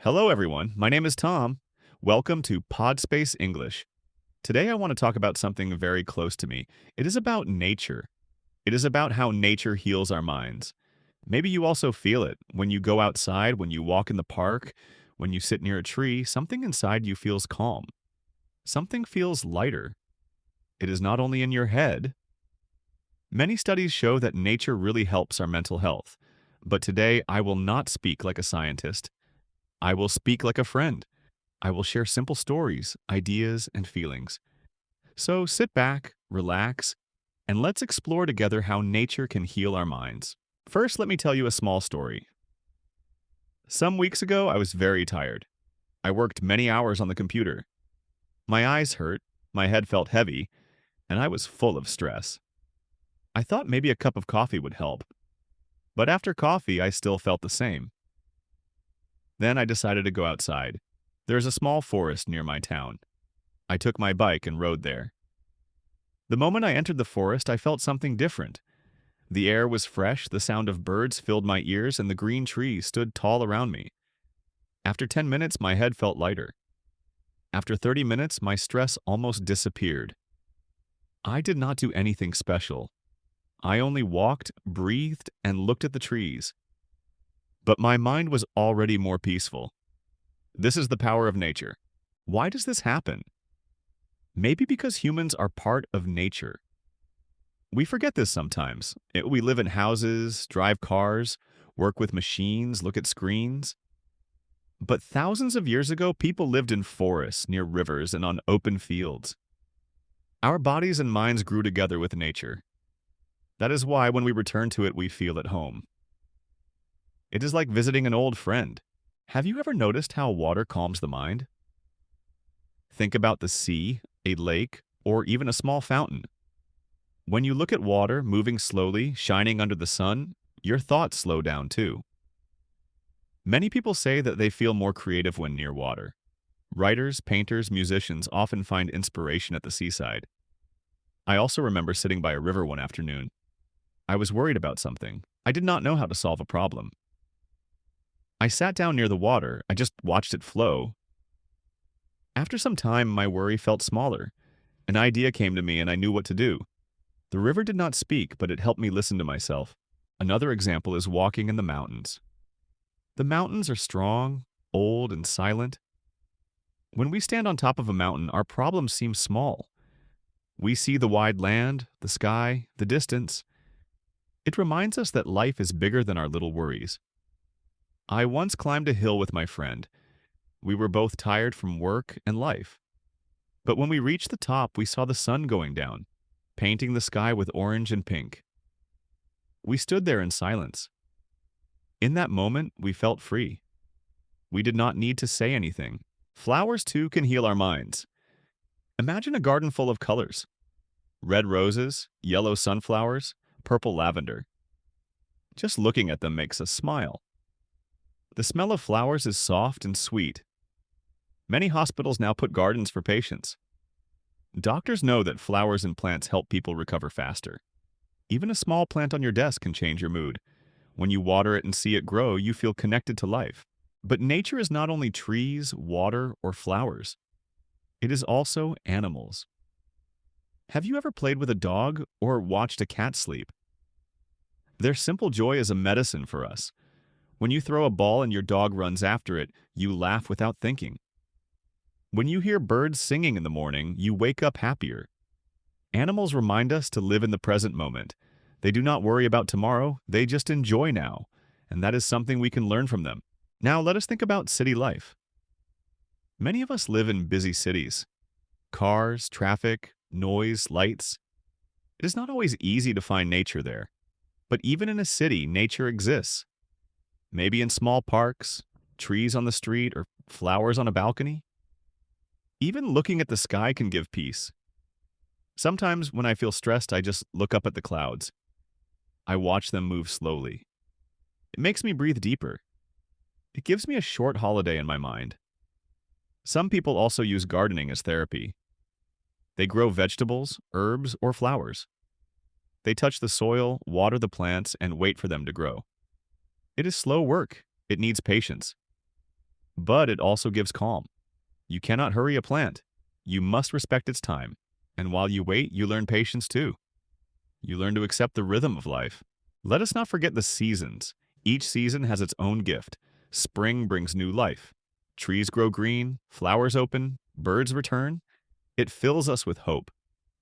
Hello, everyone. My name is Tom. Welcome to Podspace English. Today, I want to talk about something very close to me. It is about nature. It is about how nature heals our minds. Maybe you also feel it when you go outside, when you walk in the park, when you sit near a tree, something inside you feels calm. Something feels lighter. It is not only in your head. Many studies show that nature really helps our mental health. But today, I will not speak like a scientist. I will speak like a friend. I will share simple stories, ideas, and feelings. So sit back, relax, and let's explore together how nature can heal our minds. First, let me tell you a small story. Some weeks ago, I was very tired. I worked many hours on the computer. My eyes hurt, my head felt heavy, and I was full of stress. I thought maybe a cup of coffee would help. But after coffee, I still felt the same. Then I decided to go outside. There is a small forest near my town. I took my bike and rode there. The moment I entered the forest, I felt something different. The air was fresh, the sound of birds filled my ears, and the green trees stood tall around me. After 10 minutes, my head felt lighter. After 30 minutes, my stress almost disappeared. I did not do anything special. I only walked, breathed, and looked at the trees. But my mind was already more peaceful. This is the power of nature. Why does this happen? Maybe because humans are part of nature. We forget this sometimes. We live in houses, drive cars, work with machines, look at screens. But thousands of years ago, people lived in forests, near rivers, and on open fields. Our bodies and minds grew together with nature. That is why when we return to it, we feel at home. It is like visiting an old friend. Have you ever noticed how water calms the mind? Think about the sea, a lake, or even a small fountain. When you look at water moving slowly, shining under the sun, your thoughts slow down too. Many people say that they feel more creative when near water. Writers, painters, musicians often find inspiration at the seaside. I also remember sitting by a river one afternoon. I was worried about something. I did not know how to solve a problem. I sat down near the water. I just watched it flow. After some time, my worry felt smaller. An idea came to me and I knew what to do. The river did not speak, but it helped me listen to myself. Another example is walking in the mountains. The mountains are strong, old, and silent. When we stand on top of a mountain, our problems seem small. We see the wide land, the sky, the distance. It reminds us that life is bigger than our little worries. I once climbed a hill with my friend. We were both tired from work and life. But when we reached the top, we saw the sun going down, painting the sky with orange and pink. We stood there in silence. In that moment, we felt free. We did not need to say anything. Flowers, too, can heal our minds. Imagine a garden full of colors. Red roses, yellow sunflowers, purple lavender. Just looking at them makes us smile. The smell of flowers is soft and sweet. Many hospitals now put gardens for patients. Doctors know that flowers and plants help people recover faster. Even a small plant on your desk can change your mood. When you water it and see it grow, you feel connected to life. But nature is not only trees, water, or flowers. It is also animals. Have you ever played with a dog or watched a cat sleep? Their simple joy is a medicine for us. When you throw a ball and your dog runs after it, you laugh without thinking. When you hear birds singing in the morning, you wake up happier. Animals remind us to live in the present moment. They do not worry about tomorrow, they just enjoy now, and that is something we can learn from them. Now let us think about city life. Many of us live in busy cities. Cars, traffic, noise, lights. It is not always easy to find nature there. But even in a city, nature exists. Maybe in small parks, trees on the street, or flowers on a balcony. Even looking at the sky can give peace. Sometimes when I feel stressed, I just look up at the clouds. I watch them move slowly. It makes me breathe deeper. It gives me a short holiday in my mind. Some people also use gardening as therapy. They grow vegetables, herbs, or flowers. They touch the soil, water the plants, and wait for them to grow. It is slow work. It needs patience. but it also gives calm. You cannot hurry a plant. You must respect its time. And while you wait, you learn patience too. You learn to accept the rhythm of life. Let us not forget the seasons. Each season has its own gift. Spring brings new life. Trees grow green, flowers open, birds return. It fills us with hope.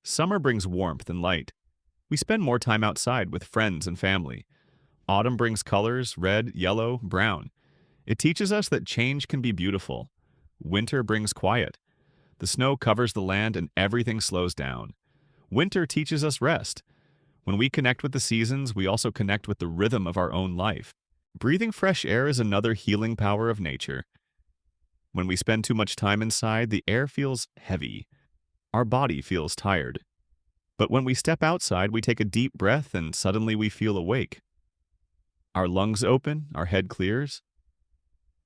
Summer brings warmth and light. We spend more time outside with friends and family. Autumn brings colors, red, yellow, brown. It teaches us that change can be beautiful. Winter brings quiet. The snow covers the land and everything slows down. Winter teaches us rest. When we connect with the seasons, we also connect with the rhythm of our own life. Breathing fresh air is another healing power of nature. When we spend too much time inside, the air feels heavy. Our body feels tired. But when we step outside, we take a deep breath and suddenly we feel awake. Our lungs open, our head clears.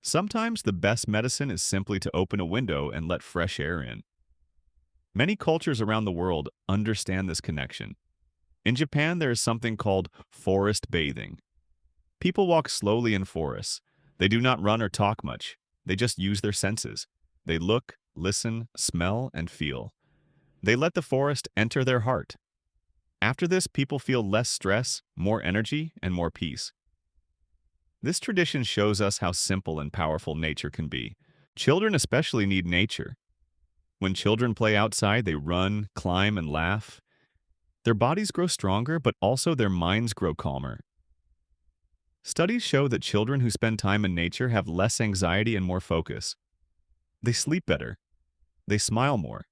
Sometimes the best medicine is simply to open a window and let fresh air in. Many cultures around the world understand this connection. In Japan, there is something called forest bathing. People walk slowly in forests. They do not run or talk much. They just use their senses. They look, listen, smell, and feel. They let the forest enter their heart. After this, people feel less stress, more energy, and more peace. This tradition shows us how simple and powerful nature can be. Children especially need nature. When children play outside, they run, climb, and laugh. Their bodies grow stronger, but also their minds grow calmer. Studies show that children who spend time in nature have less anxiety and more focus. They sleep better. They smile more.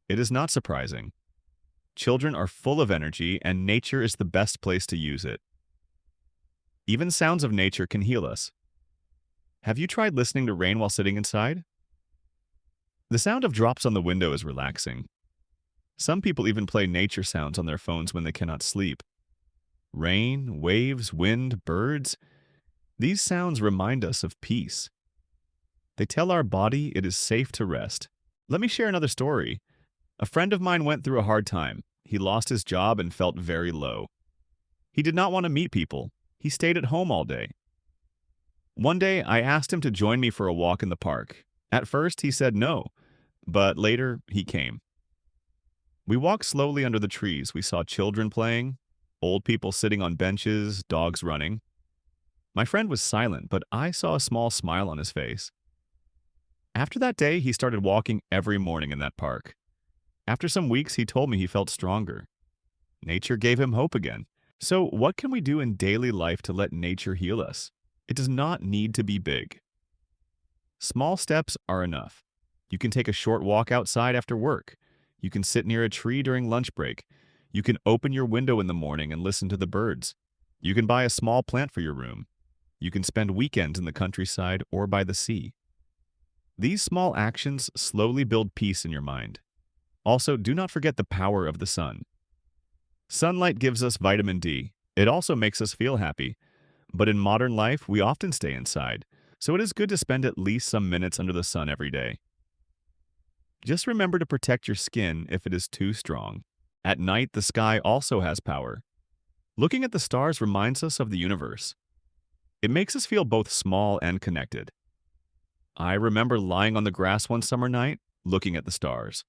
It is not surprising. Children are full of energy, and nature is the best place to use it. Even sounds of nature can heal us. Have you tried listening to rain while sitting inside? The sound of drops on the window is relaxing. Some people even play nature sounds on their phones when they cannot sleep. Rain, waves, wind, birds. These sounds remind us of peace. They tell our body it is safe to rest. Let me share another story. A friend of mine went through a hard time. He lost his job and felt very low. He did not want to meet people. He stayed at home all day. One day, I asked him to join me for a walk in the park. At first, he said no, but later, he came. We walked slowly under the trees. We saw children playing, old people sitting on benches, dogs running. My friend was silent, but I saw a small smile on his face. After that day, he started walking every morning in that park. After some weeks, he told me he felt stronger. Nature gave him hope again. So, what can we do in daily life to let nature heal us? It does not need to be big. Small steps are enough. You can take a short walk outside after work. You can sit near a tree during lunch break. You can open your window in the morning and listen to the birds. You can buy a small plant for your room. You can spend weekends in the countryside or by the sea. These small actions slowly build peace in your mind. Also, do not forget the power of the sun. Sunlight gives us vitamin D. It also makes us feel happy. But in modern life, we often stay inside, so it is good to spend at least some minutes under the sun every day. Just remember to protect your skin if it is too strong. At night, the sky also has power. Looking at the stars reminds us of the universe. It makes us feel both small and connected. I remember lying on the grass one summer night, looking at the stars.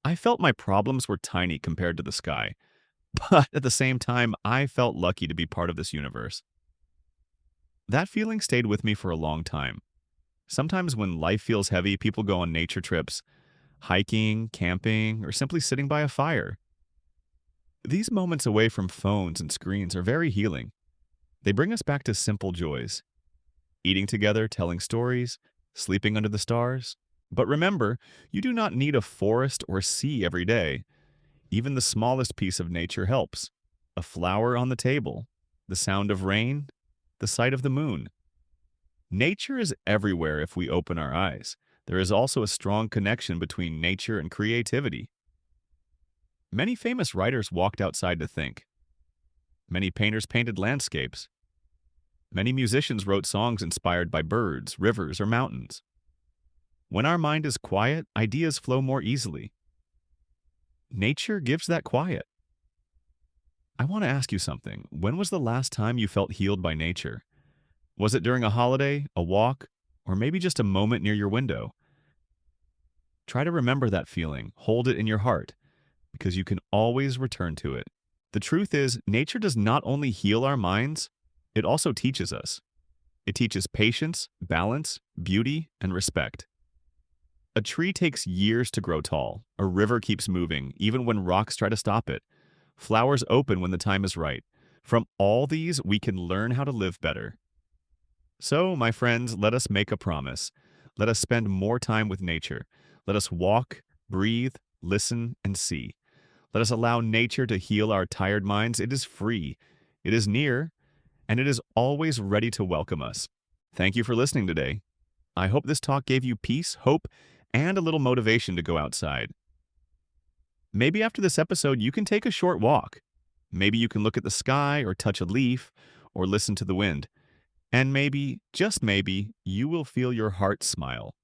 I felt my problems were tiny compared to the sky, but at the same time, I felt lucky to be part of this universe. That feeling stayed with me for a long time. Sometimes when life feels heavy, people go on nature trips, hiking, camping, or simply sitting by a fire. These moments away from phones and screens are very healing. They bring us back to simple joys. Eating together, telling stories, sleeping under the stars. But remember, you do not need a forest or sea every day. Even the smallest piece of nature helps. A flower on the table, the sound of rain, the sight of the moon. Nature is everywhere if we open our eyes. There is also a strong connection between nature and creativity. Many famous writers walked outside to think. Many painters painted landscapes. Many musicians wrote songs inspired by birds, rivers, or mountains. When our mind is quiet, ideas flow more easily. Nature gives that quiet. I want to ask you something. When was the last time you felt healed by nature? Was it during a holiday, a walk, or maybe just a moment near your window. Try to remember that feeling, hold it in your heart, because you can always return to it. The truth is, nature does not only heal our minds, it also teaches us. It teaches patience, balance, beauty, and respect. A tree takes years to grow tall. A river keeps moving, even when rocks try to stop it. Flowers open when the time is right. From all these, we can learn how to live better. So, my friends, let us make a promise. Let us spend more time with nature. Let us walk, breathe, listen, and see. Let us allow nature to heal our tired minds. It is free, it is near, and it is always ready to welcome us. Thank you for listening today. I hope this talk gave you peace, hope, and a little motivation to go outside. Maybe after this episode, you can take a short walk. Maybe you can look at the sky or touch a leaf or listen to the wind. And maybe, just maybe, you will feel your heart smile.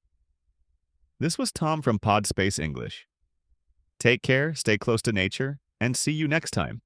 This was Tom from Podspace English. Take care, stay close to nature, and see you next time.